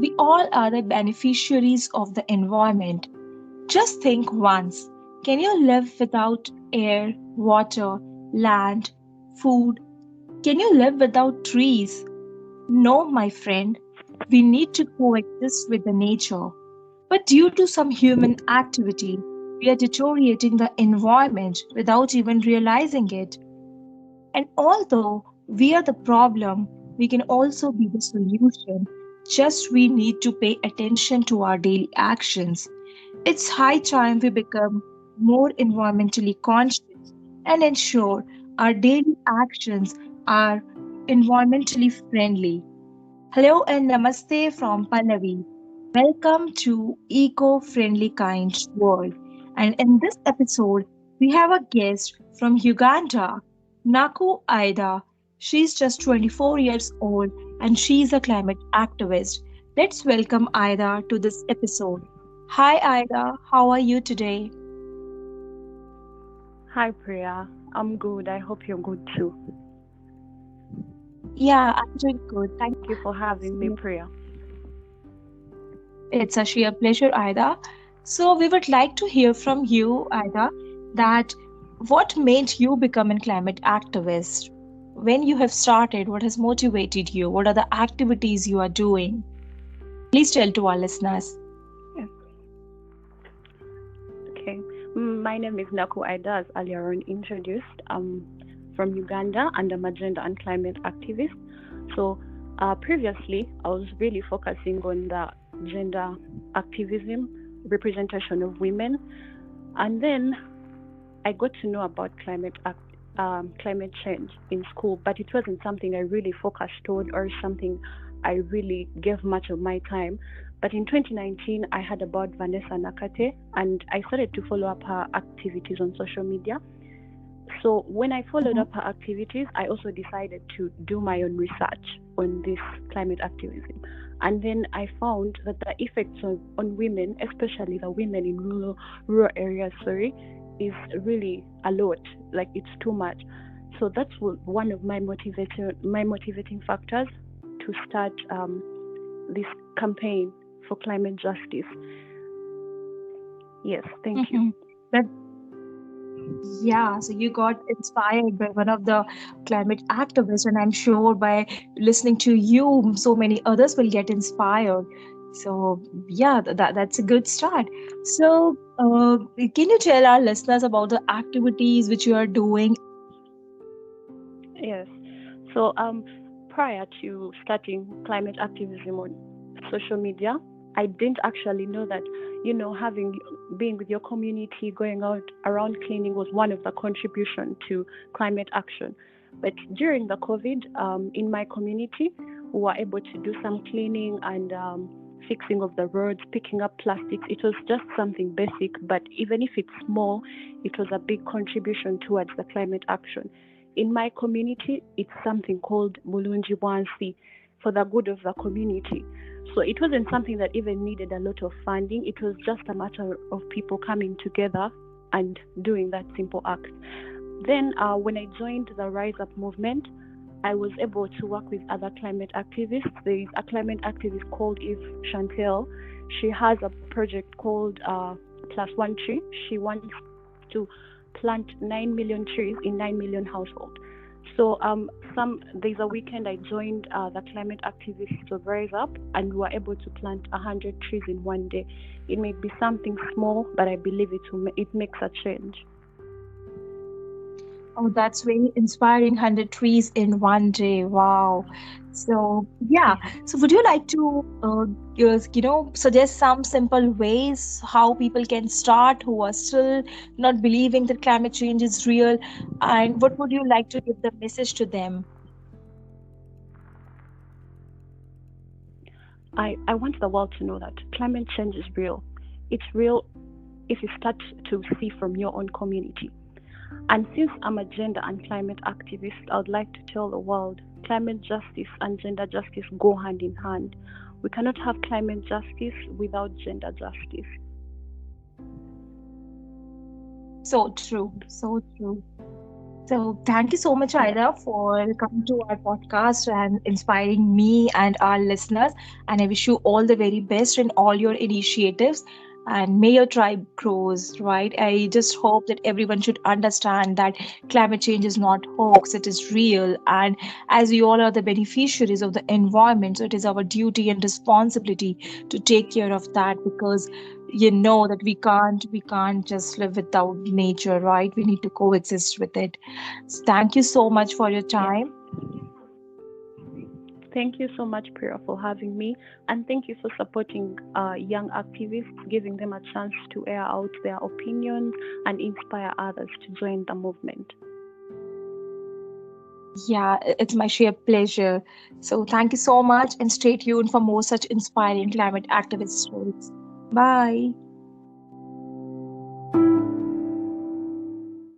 We all are the beneficiaries of the environment. Just think once, can you live without air, water, land, food? Can you live without trees? No, my friend. We need to coexist with the nature. But due to some human activity, we are deteriorating the environment without even realizing it. And although we are the problem, we can also be the solution. Just we need to pay attention to our daily actions. It's high time we become more environmentally conscious and ensure our daily actions are environmentally friendly. Hello and namaste from Pallavi. Welcome to Eco Friendly Kind World. And in this episode, we have a guest from Uganda, Nakku Aidah. She's just 24 years old and she's a climate activist. Let's welcome Aidah to this episode. Hi Aidah, how are you today? Hi Priya, I'm good. I hope you're good too. Yeah, I'm doing good. Thank Thank you for having me, you. Priya. It's a sheer pleasure, Ida. So we would like to hear from you, Ida, that what made you become a climate activist? When you have started, what has motivated you? What are the activities you are doing? Please tell to our listeners. Yeah. Okay. My name is Nakku Aidah, as earlier on introduced. I'm from Uganda and I'm a gender and climate activist. So previously, I was really focusing on the gender activism, representation of women, and then I got to know about climate change in school, but it wasn't something I really focused on or something I really gave much of my time. But in 2019, I heard about Vanessa Nakate and I started to follow up her activities on social media. So when I followed Mhm. up her activities, I also decided to do my own research on this climate activism. And then I found that the effects on women, especially the women in rural areas, is really a lot. Like it's too much. So that's one of my motivating factors to start this campaign for climate justice. Yes, thank you. Mhm. That Yeah, so you got inspired by one of the climate activists, and I'm sure by listening to you, so many others will get inspired. So, yeah, that's a good start. So, can you tell our listeners about the activities which you are doing? Yes. So prior to starting climate activism on social media, I didn't actually know that, having being with your community, going out around cleaning was one of the contribution to climate action. But during the COVID, in my community, we were able to do some cleaning and fixing of the roads, picking up plastics. It was just something basic, but even if it's small, it was a big contribution towards the climate action. In my community, it's something called Mulunji Wansi, for the good of the community. So it wasn't something that even needed a lot of funding. It was just a matter of people coming together and doing that simple act. Then, when I joined the Rise Up movement, I was able to work with other climate activists. There is a climate activist called Eve Chantel. She has a project called Plus One Tree. She wants to plant 9 million trees in 9 million households. So there's a weekend I joined the climate activists of Rise Up, and we were able to plant 100 trees in one day. It may be something small, but I believe it makes a change. Oh, that's very inspiring. 100 trees in one day. Wow. So, yeah. Yeah. So, would you like to, suggest some simple ways how people can start who are still not believing that climate change is real? And what would you like to give the message to them? I want the world to know that climate change is real. It's real if you start to see from your own community. And since I'm a gender and climate activist, I would like to tell the world climate justice and gender justice go hand in hand. We cannot have climate justice without gender justice. So true. So true. So thank you so much, Yes. Aida, for coming to our podcast and inspiring me and our listeners. And I wish you all the very best in all your initiatives. And may your tribe grows, right? I just hope that everyone should understand that climate change is not hoax, it is real. And as we all are the beneficiaries of the environment, so it is our duty and responsibility to take care of that, because you know that we can't just live without nature, right? We need to coexist with it. Thank you so much for your Yes. time. Thank you so much, Priya, for having me. And thank you for supporting young activists, giving them a chance to air out their opinions and inspire others to join the movement. Yeah, it's my sheer pleasure. So thank you so much and stay tuned for more such inspiring climate activist stories. Bye.